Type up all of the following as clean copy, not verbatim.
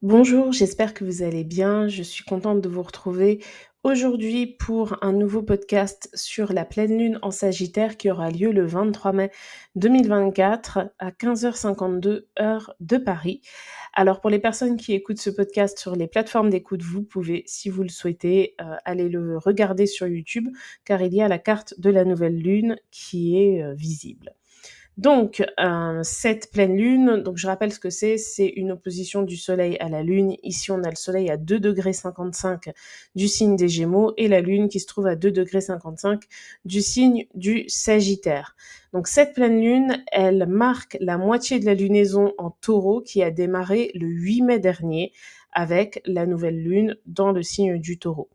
Bonjour, j'espère que vous allez bien. Je suis contente de vous retrouver aujourd'hui pour un nouveau podcast sur la pleine lune en Sagittaire qui aura lieu le 23 mai 2024 à 15h52 heure de Paris. Alors pour les personnes qui écoutent ce podcast sur les plateformes d'écoute, vous pouvez, si vous le souhaitez, aller le regarder sur YouTube car il y a la carte de la nouvelle lune qui est visible. Donc, cette pleine lune, donc je rappelle ce que c'est une opposition du soleil à la lune. Ici, on a le soleil à 2,55 du signe des Gémeaux et la lune qui se trouve à 2,55 du signe du Sagittaire. Donc cette pleine lune, elle marque la moitié de la lunaison en Taureau qui a démarré le 8 mai dernier avec la nouvelle lune dans le signe du Taureau.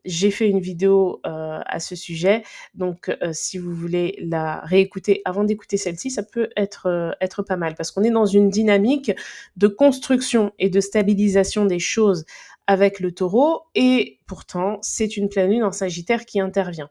J'ai fait une vidéo à ce sujet, donc si vous voulez la réécouter avant d'écouter celle-ci, ça peut être pas mal parce qu'on est dans une dynamique de construction et de stabilisation des choses avec le Taureau et pourtant, c'est une pleine lune en Sagittaire qui intervient.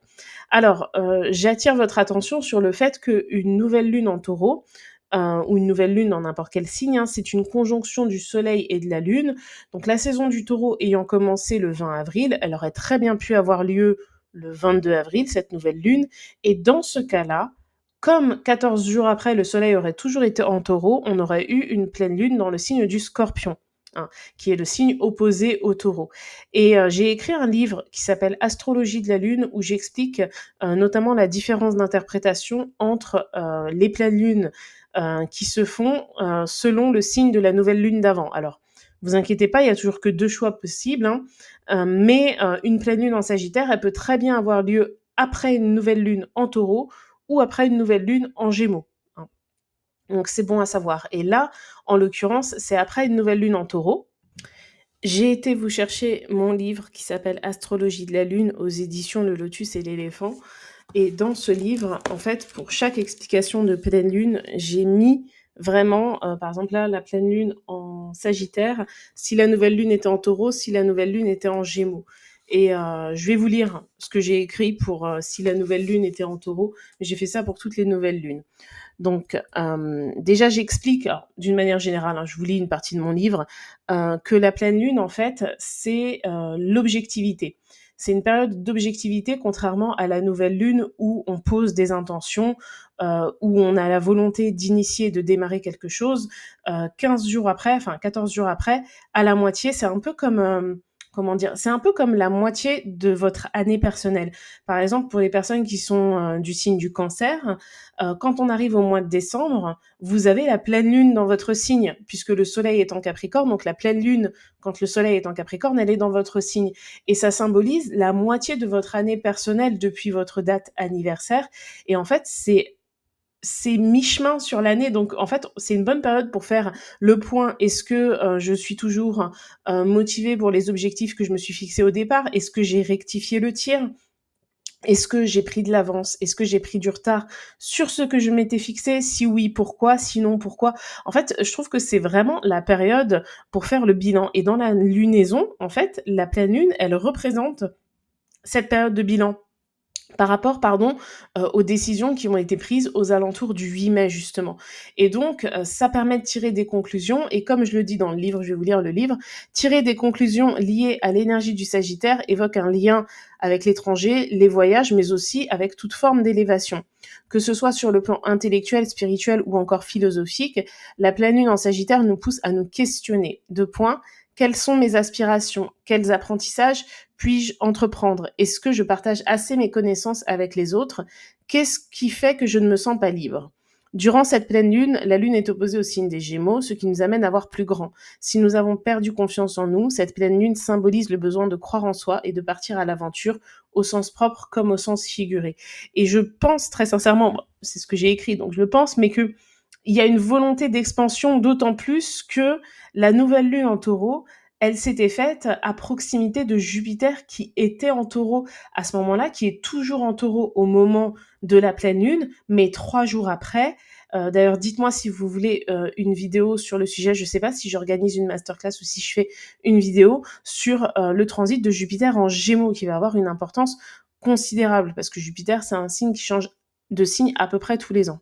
Alors, j'attire votre attention sur le fait qu'une nouvelle lune en Taureau, ou une nouvelle lune dans n'importe quel signe, hein, c'est une conjonction du soleil et de la lune. Donc la saison du Taureau ayant commencé le 20 avril, elle aurait très bien pu avoir lieu le 22 avril, cette nouvelle lune. Et dans ce cas-là, comme 14 jours après, le soleil aurait toujours été en Taureau, on aurait eu une pleine lune dans le signe du Scorpion, hein, qui est le signe opposé au Taureau. Et j'ai écrit un livre qui s'appelle Astrologie de la Lune, où j'explique notamment la différence d'interprétation entre les pleines lunes qui se font selon le signe de la nouvelle lune d'avant. Alors, vous inquiétez pas, il y a toujours que deux choix possibles, hein, mais une pleine lune en Sagittaire, elle peut très bien avoir lieu après une nouvelle lune en Taureau ou après une nouvelle lune en Gémeaux, hein. Donc c'est bon à savoir. Et là, en l'occurrence, c'est après une nouvelle lune en Taureau. J'ai été vous chercher mon livre qui s'appelle Astrologie de la Lune aux éditions Le Lotus et l'éléphant. Et dans ce livre, en fait, pour chaque explication de pleine lune, j'ai mis vraiment, par exemple là, la pleine lune en Sagittaire, si la nouvelle lune était en Taureau, si la nouvelle lune était en Gémeaux. Et je vais vous lire ce que j'ai écrit pour si la nouvelle lune était en Taureau. J'ai fait ça pour toutes les nouvelles lunes. Donc, déjà, j'explique, d'une manière générale, hein, je vous lis une partie de mon livre, que la pleine lune, en fait, c'est l'objectivité. C'est une période d'objectivité, contrairement à la nouvelle lune où on pose des intentions, où on a la volonté d'initier, de démarrer quelque chose. 15 jours après, enfin 14 jours après, à la moitié, c'est un peu comme, comment dire, c'est un peu comme la moitié de votre année personnelle. Par exemple, pour les personnes qui sont du signe du Cancer, quand on arrive au mois de décembre, vous avez la pleine lune dans votre signe, puisque le soleil est en Capricorne, donc la pleine lune, quand le soleil est en Capricorne, elle est dans votre signe. Et ça symbolise la moitié de votre année personnelle depuis votre date anniversaire. Et en fait, c'est mi-chemin sur l'année, donc en fait, c'est une bonne période pour faire le point. Est-ce que je suis toujours motivée pour les objectifs que je me suis fixés au départ? Est-ce que j'ai rectifié le tir? Est-ce que j'ai pris de l'avance? Est-ce que j'ai pris du retard sur ce que je m'étais fixé? Si oui, pourquoi? Sinon, pourquoi? En fait, je trouve que c'est vraiment la période pour faire le bilan. Et dans la lunaison, en fait, la pleine lune, elle représente cette période de bilan par rapport, pardon, aux décisions qui ont été prises aux alentours du 8 mai justement. Et donc, ça permet de tirer des conclusions et comme je le dis dans le livre, je vais vous lire le livre, tirer des conclusions liées à l'énergie du Sagittaire évoque un lien avec l'étranger, les voyages, mais aussi avec toute forme d'élévation. Que ce soit sur le plan intellectuel, spirituel ou encore philosophique, la pleine lune en Sagittaire nous pousse à nous questionner. 2 points. Quelles sont mes aspirations? Quels apprentissages puis-je entreprendre? Est-ce que je partage assez mes connaissances avec les autres? Qu'est-ce qui fait que je ne me sens pas libre? Durant cette pleine lune, la lune est opposée au signe des Gémeaux, ce qui nous amène à voir plus grand. Si nous avons perdu confiance en nous, cette pleine lune symbolise le besoin de croire en soi et de partir à l'aventure, au sens propre comme au sens figuré. Et je pense très sincèrement, bon, c'est ce que j'ai écrit, donc je le pense, mais que il y a une volonté d'expansion d'autant plus que la nouvelle lune en Taureau, elle s'était faite à proximité de Jupiter qui était en Taureau à ce moment-là, qui est toujours en Taureau au moment de la pleine lune, mais 3 jours après. D'ailleurs, dites-moi si vous voulez une vidéo sur le sujet. Je ne sais pas si j'organise une masterclass ou si je fais une vidéo sur le transit de Jupiter en Gémeaux, qui va avoir une importance considérable, parce que Jupiter, c'est un signe qui change de signe à peu près tous les ans.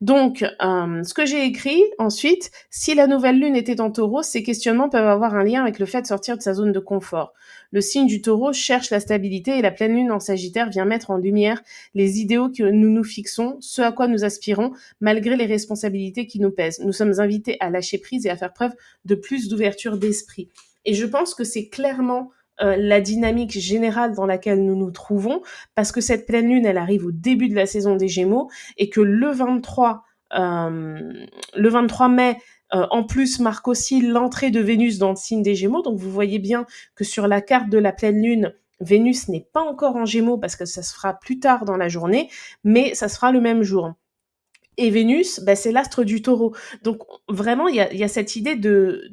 Donc, ce que j'ai écrit ensuite, si la nouvelle lune était en taureau, ces questionnements peuvent avoir un lien avec le fait de sortir de sa zone de confort. Le signe du taureau cherche la stabilité et la pleine lune en Sagittaire vient mettre en lumière les idéaux que nous nous fixons, ce à quoi nous aspirons, malgré les responsabilités qui nous pèsent. Nous sommes invités à lâcher prise et à faire preuve de plus d'ouverture d'esprit. Et je pense que c'est clairement la dynamique générale dans laquelle nous nous trouvons, parce que cette pleine lune, elle arrive au début de la saison des Gémeaux, et que le 23 mai, en plus, marque aussi l'entrée de Vénus dans le signe des Gémeaux. Donc, vous voyez bien que sur la carte de la pleine lune, Vénus n'est pas encore en Gémeaux parce que ça se fera plus tard dans la journée, mais ça se fera le même jour. Et Vénus, bah, c'est l'astre du taureau. Donc vraiment, il y a cette idée de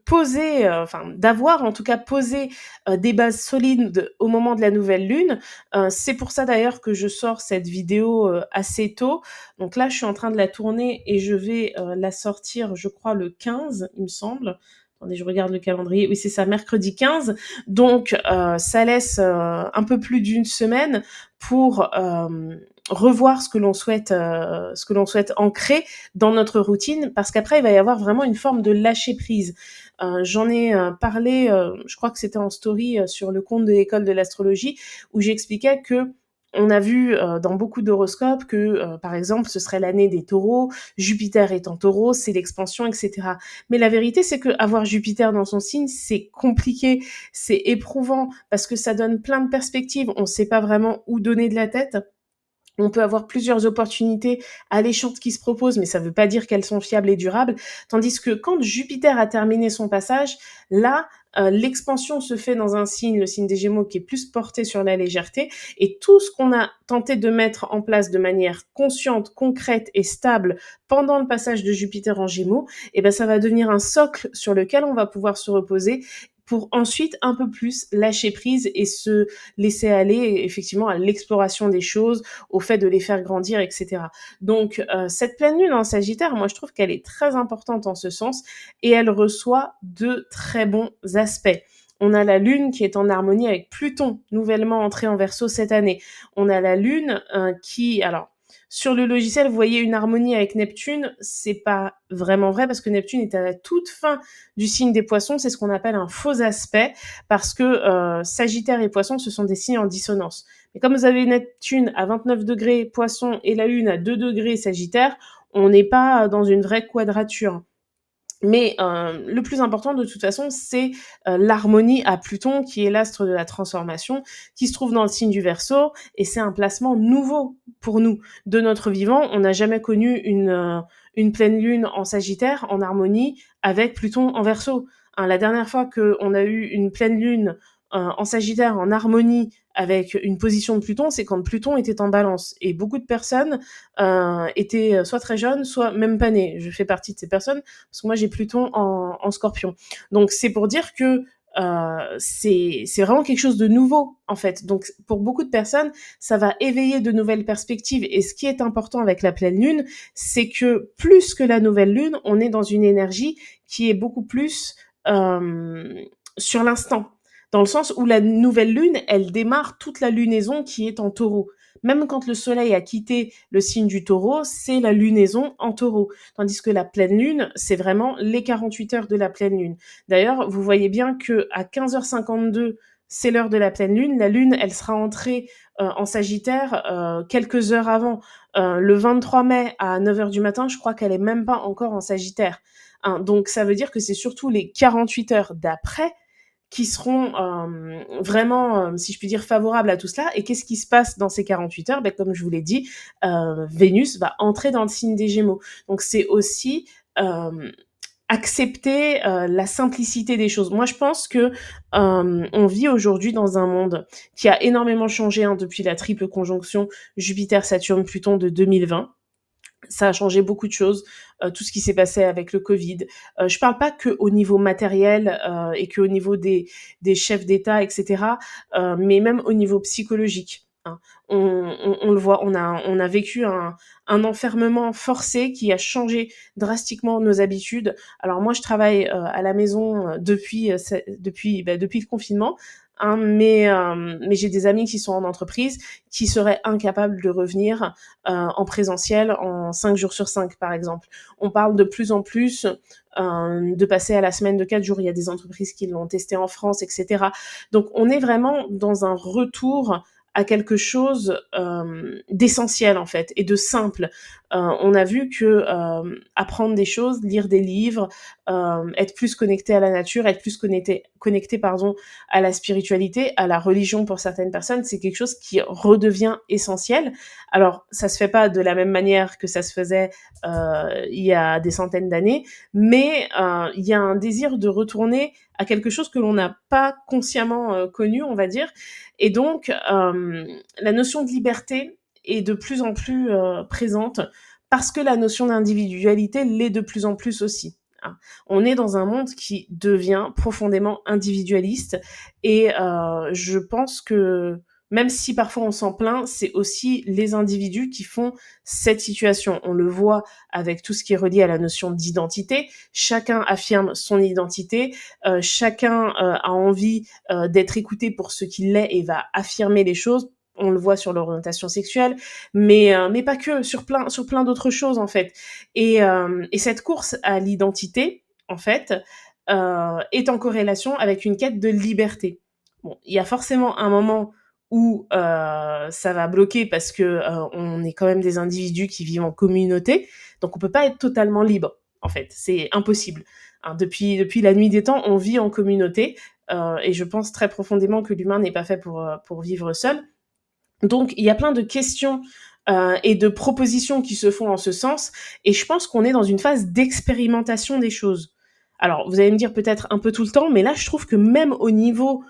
poser, enfin d'avoir en tout cas posé des bases solides au moment de la nouvelle lune. C'est pour ça d'ailleurs que je sors cette vidéo assez tôt. Donc là, je suis en train de la tourner et je vais la sortir, je crois, le 15, il me semble. Attendez, je regarde le calendrier. Oui, c'est ça, mercredi 15. Donc, ça laisse un peu plus d'une semaine pour revoir ce que l'on souhaite ancrer dans notre routine, parce qu'après il va y avoir vraiment une forme de lâcher prise. J'en ai parlé, je crois que c'était en story sur le compte de l'école de l'astrologie, où j'expliquais que on a vu dans beaucoup d'horoscopes que, par exemple, ce serait l'année des taureaux, Jupiter est en taureau, c'est l'expansion, etc. Mais la vérité, c'est que avoir Jupiter dans son signe, c'est compliqué, c'est éprouvant, parce que ça donne plein de perspectives, on ne sait pas vraiment où donner de la tête. On peut avoir plusieurs opportunités alléchantes qui se proposent, mais ça ne veut pas dire qu'elles sont fiables et durables. Tandis que quand Jupiter a terminé son passage, là, l'expansion se fait dans un signe, le signe des Gémeaux, qui est plus porté sur la légèreté. Et tout ce qu'on a tenté de mettre en place de manière consciente, concrète et stable pendant le passage de Jupiter en Gémeaux, eh ben, ça va devenir un socle sur lequel on va pouvoir se reposer pour ensuite un peu plus lâcher prise et se laisser aller effectivement à l'exploration des choses, au fait de les faire grandir, etc. Donc, cette pleine lune en Sagittaire, moi, je trouve qu'elle est très importante en ce sens et elle reçoit de très bons aspects. On a la Lune qui est en harmonie avec Pluton, nouvellement entré en Verseau cette année. On a la Lune qui, alors, sur le logiciel, vous voyez une harmonie avec Neptune, c'est pas vraiment vrai parce que Neptune est à la toute fin du signe des Poissons, c'est ce qu'on appelle un faux aspect parce que Sagittaire et Poissons, ce sont des signes en dissonance. Mais comme vous avez Neptune à 29 degrés Poissons et la Lune à 2 degrés Sagittaire, on n'est pas dans une vraie quadrature. Mais le plus important de toute façon, c'est l'harmonie à Pluton, qui est l'astre de la transformation, qui se trouve dans le signe du Verseau, et c'est un placement nouveau pour nous. De notre vivant, on n'a jamais connu une pleine lune en Sagittaire, en harmonie, avec Pluton en Verseau. Hein, la dernière fois qu'on a eu une pleine lune en Sagittaire, en harmonie, avec une position de Pluton, c'est quand Pluton était en balance. Et beaucoup de personnes étaient soit très jeunes, soit même pas nées. Je fais partie de ces personnes, parce que moi j'ai Pluton en Scorpion. Donc c'est pour dire que c'est vraiment quelque chose de nouveau en fait. Donc pour beaucoup de personnes, ça va éveiller de nouvelles perspectives. Et ce qui est important avec la pleine lune, c'est que plus que la nouvelle lune, on est dans une énergie qui est beaucoup plus sur l'instant. Dans le sens où la nouvelle lune, elle démarre toute la lunaison qui est en taureau. Même quand le soleil a quitté le signe du taureau, c'est la lunaison en taureau. Tandis que la pleine lune, c'est vraiment les 48 heures de la pleine lune. D'ailleurs, vous voyez bien que à 15h52, c'est l'heure de la pleine lune. La lune, elle sera entrée en Sagittaire quelques heures avant. Le 23 mai à 9h du matin, je crois qu'elle est même pas encore en Sagittaire. Hein, donc ça veut dire que c'est surtout les 48 heures d'après qui seront vraiment, si je puis dire, favorables à tout cela. Et qu'est-ce qui se passe dans ces 48 heures? Ben, comme je vous l'ai dit, Vénus va entrer dans le signe des Gémeaux. Donc c'est aussi accepter la simplicité des choses. Moi, je pense que on vit aujourd'hui dans un monde qui a énormément changé depuis la triple conjonction Jupiter-Saturne-Pluton de 2020. Ça a changé beaucoup de choses, tout ce qui s'est passé avec le Covid. Je parle pas qu'au niveau matériel et qu'au niveau des chefs d'État, etc., mais même au niveau psychologique. hein. On le voit, on a vécu un enfermement forcé qui a changé drastiquement nos habitudes. Alors moi, je travaille à la maison depuis le confinement, hein, mais j'ai des amis qui sont en entreprise qui seraient incapables de revenir en présentiel en 5 jours sur 5, par exemple. On parle de plus en plus de passer à la semaine de 4 jours. Il y a des entreprises qui l'ont testé en France, etc. Donc on est vraiment dans un retour à quelque chose d'essentiel en fait et de simple. On a vu que apprendre des choses, lire des livres, être plus connecté à la nature, être plus connecté pardon à la spiritualité, à la religion pour certaines personnes, c'est quelque chose qui redevient essentiel. Alors ça se fait pas de la même manière que ça se faisait il y a des centaines d'années, mais il y a un désir de retourner à quelque chose que l'on n'a pas consciemment connu, on va dire. Et donc, la notion de liberté est de plus en plus présente parce que la notion d'individualité l'est de plus en plus aussi, hein. On est dans un monde qui devient profondément individualiste et je pense que même si parfois on s'en plaint, c'est aussi les individus qui font cette situation. On le voit avec tout ce qui est relié à la notion d'identité. Chacun affirme son identité, chacun a envie d'être écouté pour ce qu'il est et va affirmer les choses. On le voit sur l'orientation sexuelle, mais pas que, sur plein d'autres choses en fait. Et cette course à l'identité, en fait, est en corrélation avec une quête de liberté. Bon, il y a forcément un moment où ça va bloquer parce que on est quand même des individus qui vivent en communauté, donc on peut pas être totalement libre. En fait, c'est impossible, hein. Depuis la nuit des temps, on vit en communauté, et je pense très profondément que l'humain n'est pas fait pour vivre seul. Donc il y a plein de questions et de propositions qui se font en ce sens, et je pense qu'on est dans une phase d'expérimentation des choses. Alors vous allez me dire peut-être un peu tout le temps, mais là je trouve que même au niveau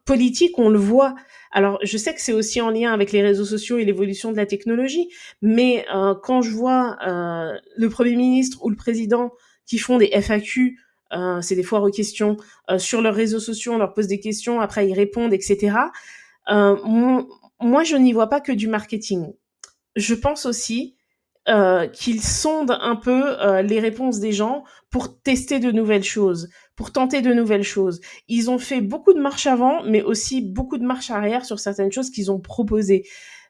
politique, on le voit. Alors je sais que c'est aussi en lien avec les réseaux sociaux et l'évolution de la technologie, mais quand je vois le Premier ministre ou le président qui font des FAQ, c'est des foires aux questions, sur leurs réseaux sociaux, on leur pose des questions, après ils répondent, etc. Moi, je n'y vois pas que du marketing. Je pense aussi qu'ils sondent un peu les réponses des gens pour tester de nouvelles choses, pour tenter de nouvelles choses. Ils ont fait beaucoup de marches avant, mais aussi beaucoup de marches arrière sur certaines choses qu'ils ont proposées.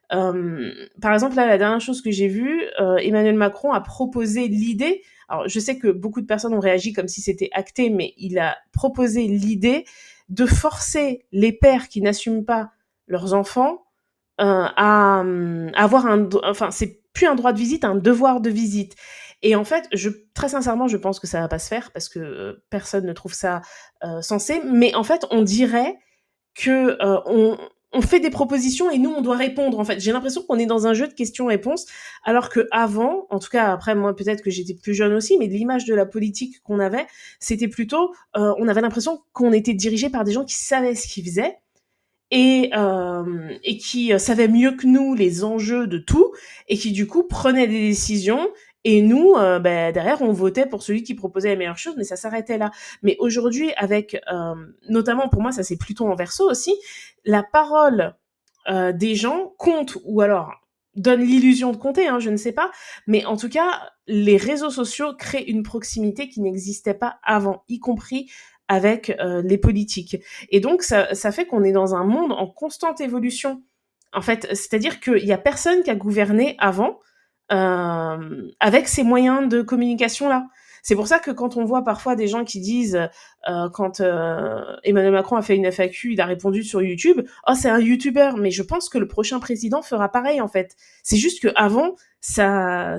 Par exemple, là, la dernière chose que j'ai vue, Emmanuel Macron a proposé l'idée. Alors, je sais que beaucoup de personnes ont réagi comme si c'était acté, mais il a proposé l'idée de forcer les pères qui n'assument pas leurs enfants à avoir enfin, c'est plus un droit de visite, un devoir de visite. Et en fait, très sincèrement, je pense que ça va pas se faire parce que personne ne trouve ça sensé. Mais en fait, on dirait que on fait des propositions et nous on doit répondre. En fait, j'ai l'impression qu'on est dans un jeu de questions-réponses, alors que avant, en tout cas après moi peut-être que j'étais plus jeune aussi, mais l'image de la politique qu'on avait, c'était plutôt, on avait l'impression qu'on était dirigé par des gens qui savaient ce qu'ils faisaient et qui savaient mieux que nous les enjeux de tout et qui du coup prenaient des décisions et nous derrière on votait pour celui qui proposait les meilleures choses, mais ça s'arrêtait là. Mais aujourd'hui avec notamment pour moi ça c'est plutôt en verso aussi, la parole des gens compte, ou alors donne l'illusion de compter, hein, je ne sais pas, mais en tout cas les réseaux sociaux créent une proximité qui n'existait pas avant, y compris avec les politiques. Et donc ça fait qu'on est dans un monde en constante évolution. En fait, c'est-à-dire qu'il y a personne qui a gouverné avant avec ces moyens de communication là. C'est pour ça que quand on voit parfois des gens qui disent, quand Emmanuel Macron a fait une FAQ, il a répondu sur YouTube, oh c'est un YouTuber, mais je pense que le prochain président fera pareil en fait. C'est juste que avant ça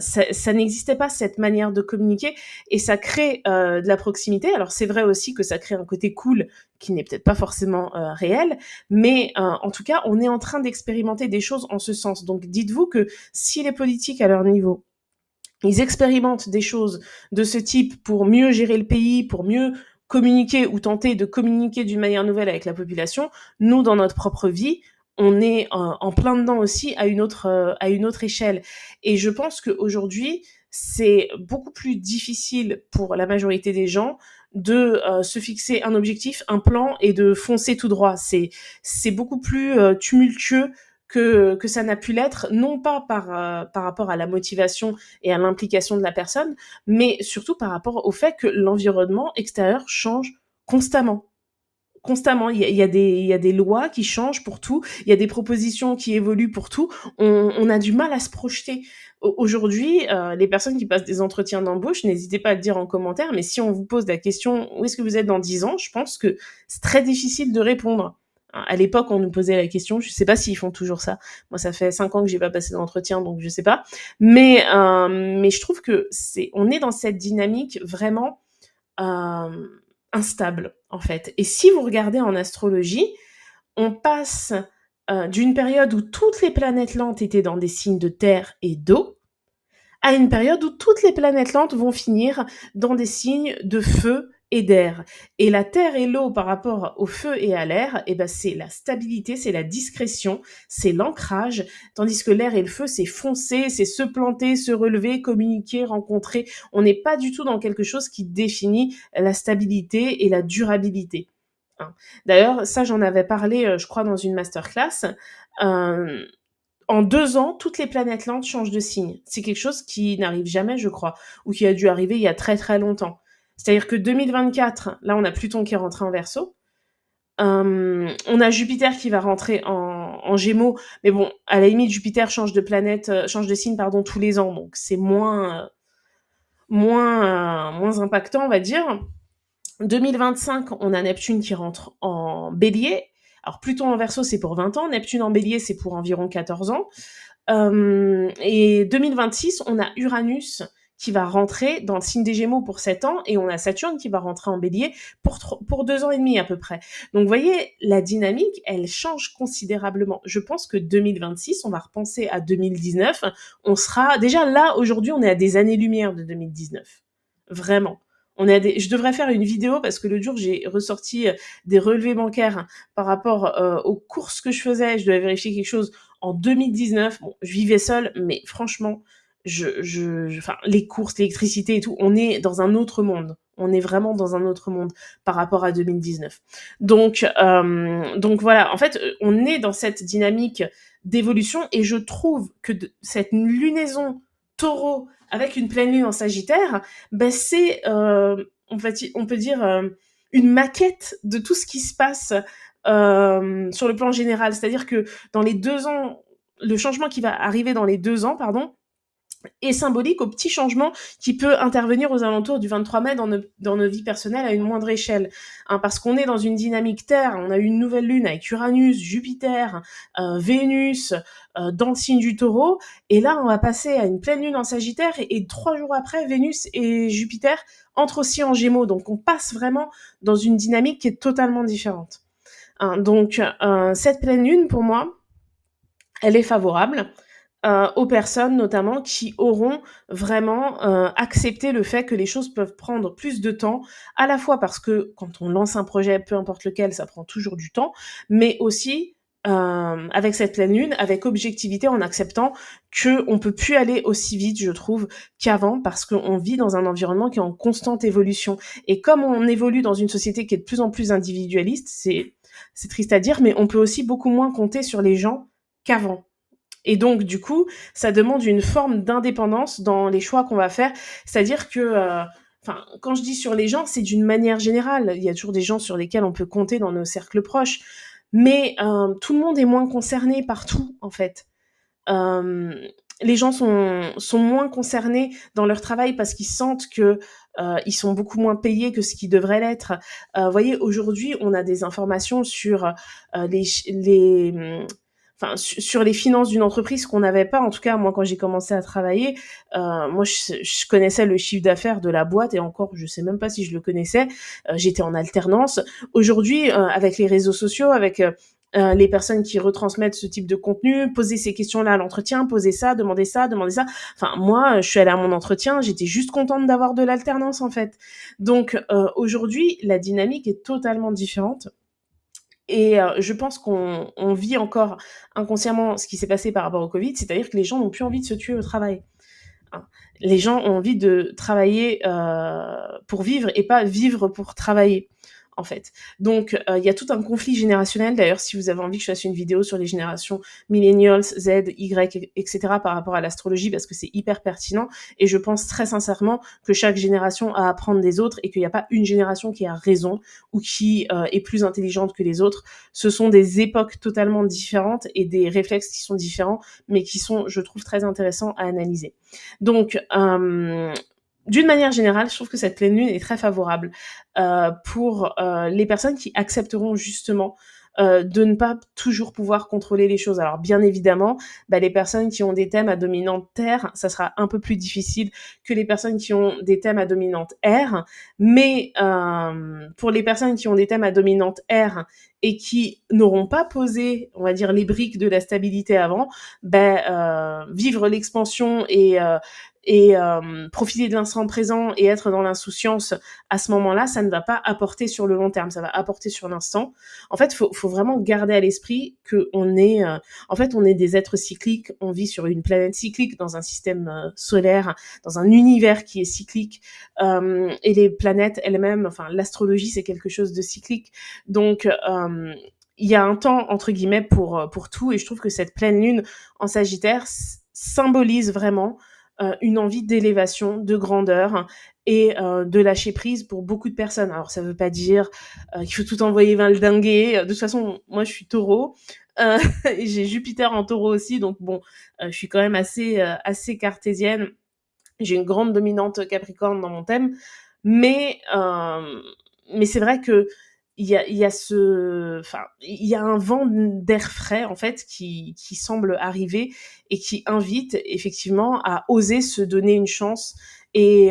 n'existait pas cette manière de communiquer et ça crée de la proximité. Alors c'est vrai aussi que ça crée un côté cool qui n'est peut-être pas forcément réel, mais en tout cas on est en train d'expérimenter des choses en ce sens. Donc dites-vous que si les politiques à leur niveau ils expérimentent des choses de ce type pour mieux gérer le pays, pour mieux communiquer ou tenter de communiquer d'une manière nouvelle avec la population, nous, dans notre propre vie, on est en plein dedans aussi à une autre échelle. Et je pense qu'aujourd'hui, c'est beaucoup plus difficile pour la majorité des gens de se fixer un objectif, un plan et de foncer tout droit. C'est beaucoup plus tumultueux que ça n'a pu l'être, non pas par rapport à la motivation et à l'implication de la personne, mais surtout par rapport au fait que l'environnement extérieur change constamment. Constamment, il y a des lois qui changent pour tout, il y a des propositions qui évoluent pour tout. On a du mal à se projeter. Aujourd'hui, les personnes qui passent des entretiens d'embauche, n'hésitez pas à le dire en commentaire, mais si on vous pose la question où est-ce que vous êtes dans 10 ans, je pense que c'est très difficile de répondre. À l'époque, on nous posait la question, je sais pas s'ils font toujours ça. Moi, ça fait 5 ans que j'ai pas passé d'entretien, donc je sais pas. Mais je trouve que on est dans cette dynamique vraiment euh, instable, en fait. Et si vous regardez en astrologie, on passe d'une période où toutes les planètes lentes étaient dans des signes de terre et d'eau, à une période où toutes les planètes lentes vont finir dans des signes de feu et d'air. Et la terre et l'eau par rapport au feu et à l'air, eh ben c'est la stabilité, c'est la discrétion, c'est l'ancrage, tandis que l'air et le feu, c'est foncer, c'est se planter, se relever, communiquer, rencontrer. On n'est pas du tout dans quelque chose qui définit la stabilité et la durabilité. Hein. D'ailleurs, ça j'en avais parlé, je crois, dans une masterclass. Euh, en 2 ans, toutes les planètes lentes changent de signe. C'est quelque chose qui n'arrive jamais, je crois, ou qui a dû arriver il y a très très longtemps. C'est-à-dire que 2024, là, on a Pluton qui est rentré en Verseau. On a Jupiter qui va rentrer en Gémeaux, mais bon, à la limite, Jupiter change de planète, change de signe, pardon, tous les ans, donc c'est moins impactant, on va dire. 2025, on a Neptune qui rentre en Bélier. Alors Pluton en Verseau, c'est pour 20 ans, Neptune en Bélier, c'est pour environ 14 ans. Et 2026, on a Uranus qui va rentrer dans le signe des Gémeaux pour 7 ans, et on a Saturne qui va rentrer en Bélier pour 2 ans et demi à peu près. Donc vous voyez, la dynamique, elle change considérablement. Je pense que 2026, on va repenser à 2019, on sera... Déjà là, aujourd'hui, on est à des années-lumière de 2019. Vraiment. Je devrais faire une vidéo parce que l'autre jour, j'ai ressorti des relevés bancaires par rapport aux courses que je faisais. Je devais vérifier quelque chose en 2019. Bon, je vivais seule, mais franchement, enfin, les courses, l'électricité et tout, on est dans un autre monde. On est vraiment dans un autre monde par rapport à 2019. Donc voilà, en fait, on est dans cette dynamique d'évolution et je trouve que cette lunaison taureau avec une pleine lune en Sagittaire, ben c'est, on peut dire, une maquette de tout ce qui se passe sur le plan général. C'est-à-dire que dans les 2 ans, le changement qui va arriver dans les 2 ans, pardon, est symbolique au petit changement qui peut intervenir aux alentours du 23 mai dans nos vies personnelles à une moindre échelle. Hein, parce qu'on est dans une dynamique Terre, on a eu une nouvelle lune avec Uranus, Jupiter, Vénus, dans le signe du Taureau, et là on va passer à une pleine lune en Sagittaire, et 3 jours après, Vénus et Jupiter entrent aussi en Gémeaux, donc on passe vraiment dans une dynamique qui est totalement différente. Hein, donc cette pleine lune, pour moi, elle est favorable aux personnes notamment qui auront vraiment accepté le fait que les choses peuvent prendre plus de temps, à la fois parce que quand on lance un projet, peu importe lequel, ça prend toujours du temps, mais aussi avec cette pleine lune, avec objectivité, en acceptant qu'on peut plus aller aussi vite, je trouve, qu'avant, parce qu'on vit dans un environnement qui est en constante évolution. Et comme on évolue dans une société qui est de plus en plus individualiste, c'est triste à dire, mais on peut aussi beaucoup moins compter sur les gens qu'avant. Et donc, du coup, ça demande une forme d'indépendance dans les choix qu'on va faire. C'est-à-dire que, enfin, quand je dis sur les gens, c'est d'une manière générale. Il y a toujours des gens sur lesquels on peut compter dans nos cercles proches. Mais tout le monde est moins concerné par tout, en fait. Euh, les gens sont moins concernés dans leur travail parce qu'ils sentent que ils sont beaucoup moins payés que ce qu'ils devraient l'être. Vous voyez, aujourd'hui, on a des informations sur enfin, sur les finances d'une entreprise qu'on n'avait pas. En tout cas, moi, quand j'ai commencé à travailler, moi, je connaissais le chiffre d'affaires de la boîte, et encore, je sais même pas si je le connaissais. J'étais en alternance. Aujourd'hui, avec les réseaux sociaux, avec les personnes qui retransmettent ce type de contenu, poser ces questions-là à l'entretien, poser ça, demander ça, demander ça. Enfin, moi, je suis allée à mon entretien, j'étais juste contente d'avoir de l'alternance, en fait. Donc, aujourd'hui, la dynamique est totalement différente. Et je pense qu'on vit encore inconsciemment ce qui s'est passé par rapport au Covid, c'est-à-dire que les gens n'ont plus envie de se tuer au travail. Hein. Les gens ont envie de travailler pour vivre et pas vivre pour travailler. en fait. Donc, il y a tout un conflit générationnel. D'ailleurs, si vous avez envie que je fasse une vidéo sur les générations millennials, Z, Y, etc. par rapport à l'astrologie, parce que c'est hyper pertinent. Et je pense très sincèrement que chaque génération a à apprendre des autres et qu'il n'y a pas une génération qui a raison ou qui est plus intelligente que les autres. Ce sont des époques totalement différentes et des réflexes qui sont différents, mais qui sont, je trouve, très intéressants à analyser. Donc, d'une manière générale, je trouve que cette pleine lune est très favorable pour les personnes qui accepteront justement de ne pas toujours pouvoir contrôler les choses. Alors bien évidemment, les personnes qui ont des thèmes à dominante terre, ça sera un peu plus difficile que les personnes qui ont des thèmes à dominante air, mais pour les personnes qui ont des thèmes à dominante air et qui n'auront pas posé, on va dire, les briques de la stabilité avant, vivre l'expansion et profiter de l'instant présent et être dans l'insouciance à ce moment-là, ça ne va pas apporter sur le long terme, ça va apporter sur l'instant. En fait, faut vraiment garder à l'esprit que on est des êtres cycliques, on vit sur une planète cyclique dans un système solaire, dans un univers qui est cyclique et les planètes elles-mêmes, enfin l'astrologie c'est quelque chose de cyclique. Donc il y a un temps entre guillemets pour tout et je trouve que cette pleine lune en Sagittaire symbolise vraiment une envie d'élévation, de grandeur et de lâcher prise pour beaucoup de personnes. Alors ça veut pas dire qu'il faut tout envoyer valdinguer. De toute façon, moi je suis taureau. Et j'ai Jupiter en taureau aussi, donc bon, je suis quand même assez cartésienne. J'ai une grande dominante Capricorne dans mon thème, mais c'est vrai que il y a un vent d'air frais en fait qui semble arriver et qui invite effectivement à oser se donner une chance et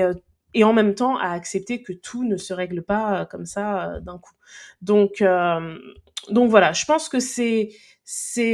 en même temps à accepter que tout ne se règle pas comme ça d'un coup. Donc voilà, je pense que c'est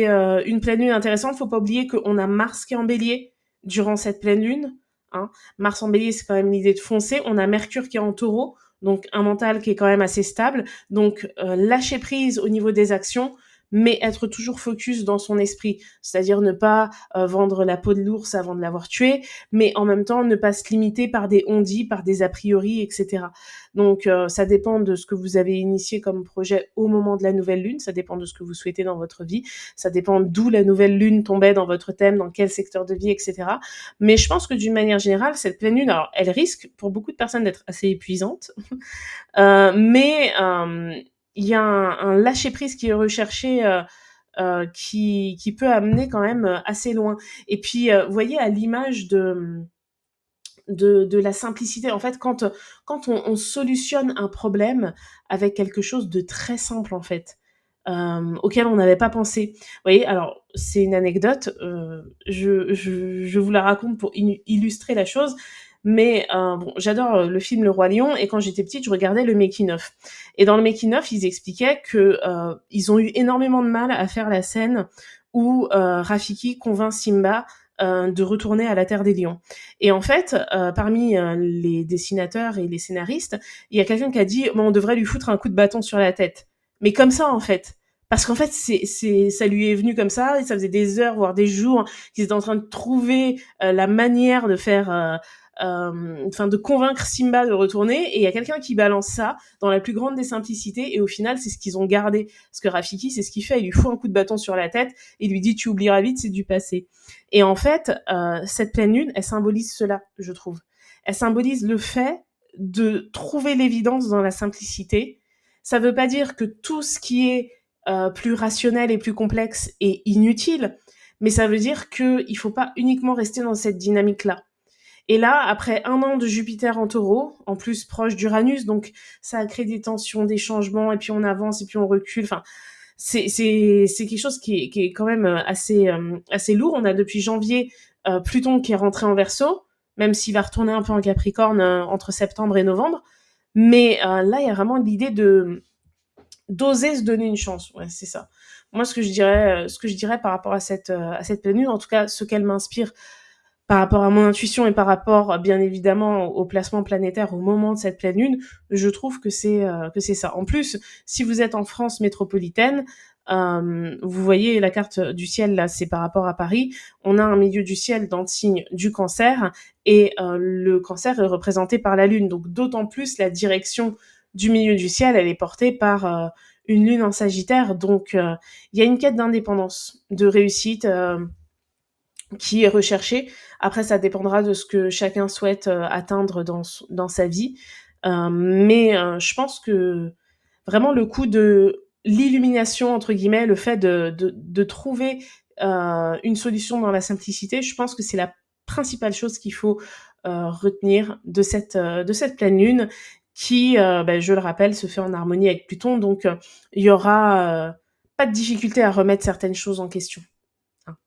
une pleine lune intéressante. Faut pas oublier qu'on a Mars qui est en Bélier durant cette pleine lune. Hein. Mars en Bélier, c'est quand même l'idée de foncer. On a Mercure qui est en Taureau, donc un mental qui est quand même assez stable. Donc lâcher prise au niveau des actions, mais être toujours focus dans son esprit, c'est-à-dire ne pas vendre la peau de l'ours avant de l'avoir tué, mais en même temps ne pas se limiter par des on-dit, par des a priori, etc. Donc ça dépend de ce que vous avez initié comme projet au moment de la nouvelle lune, ça dépend de ce que vous souhaitez dans votre vie, ça dépend d'où la nouvelle lune tombait dans votre thème, dans quel secteur de vie, etc. Mais je pense que d'une manière générale, cette pleine lune, alors elle risque pour beaucoup de personnes d'être assez épuisante, mais il y a un lâcher prise qui est recherché qui peut amener quand même assez loin. Et puis, vous voyez, à l'image de la simplicité, en fait, quand on solutionne un problème avec quelque chose de très simple, en fait, auquel on n'avait pas pensé. Vous voyez, alors, c'est une anecdote, je vous la raconte pour illustrer la chose, mais bon, j'adore le film Le Roi Lion, et quand j'étais petite, je regardais le making-of. Et dans le making-of, ils expliquaient que ils ont eu énormément de mal à faire la scène où Rafiki convainc Simba de retourner à la Terre des Lions. Et en fait, parmi les dessinateurs et les scénaristes, il y a quelqu'un qui a dit on devrait lui foutre un coup de bâton sur la tête. Mais comme ça, en fait. Parce qu'en fait, ça lui est venu comme ça, et ça faisait des heures, voire des jours, qu'ils étaient en train de trouver la manière de faire de convaincre Simba de retourner, et il y a quelqu'un qui balance ça dans la plus grande des simplicités, et au final c'est ce qu'ils ont gardé, parce que Rafiki c'est ce qu'il fait, il lui fout un coup de bâton sur la tête et il lui dit tu oublieras vite, c'est du passé. Et en fait cette pleine lune elle symbolise cela, je trouve. Elle symbolise le fait de trouver l'évidence dans la simplicité. Ça veut pas dire que tout ce qui est plus rationnel et plus complexe est inutile, mais ça veut dire qu'il faut pas uniquement rester dans cette dynamique là. Et là, après un an de Jupiter en taureau, en plus proche d'Uranus, donc ça a créé des tensions, des changements, et puis on avance, et puis on recule. Enfin, c'est quelque chose qui est quand même assez lourd. On a depuis janvier Pluton qui est rentré en Verseau, même s'il va retourner un peu en Capricorne entre septembre et novembre. Mais là, il y a vraiment l'idée d'oser se donner une chance. Ouais, c'est ça. Moi, ce que je dirais par rapport à cette pleine lune, en tout cas, ce qu'elle m'inspire par rapport à mon intuition et par rapport, bien évidemment, au placement planétaire au moment de cette pleine lune, je trouve que c'est ça. En plus, si vous êtes en France métropolitaine, vous voyez la carte du ciel là, c'est par rapport à Paris. On a un milieu du ciel dans le signe du Cancer et le Cancer est représenté par la Lune. Donc d'autant plus la direction du milieu du ciel, elle est portée par une lune en Sagittaire. Donc, il y a une quête d'indépendance, de réussite qui est recherchée. Après, ça dépendra de ce que chacun souhaite atteindre dans sa vie. Mais je pense que vraiment le coup de l'illumination, entre guillemets, le fait de trouver une solution dans la simplicité, je pense que c'est la principale chose qu'il faut retenir de cette pleine lune qui, je le rappelle, se fait en harmonie avec Pluton. Donc, il y aura pas de difficulté à remettre certaines choses en question. Hein.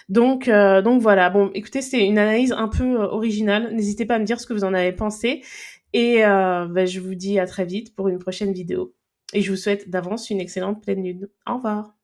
Donc voilà. Bon, écoutez, c'était une analyse un peu originale. N'hésitez pas à me dire ce que vous en avez pensé. Et je vous dis à très vite pour une prochaine vidéo. Et je vous souhaite d'avance une excellente pleine lune. Au revoir.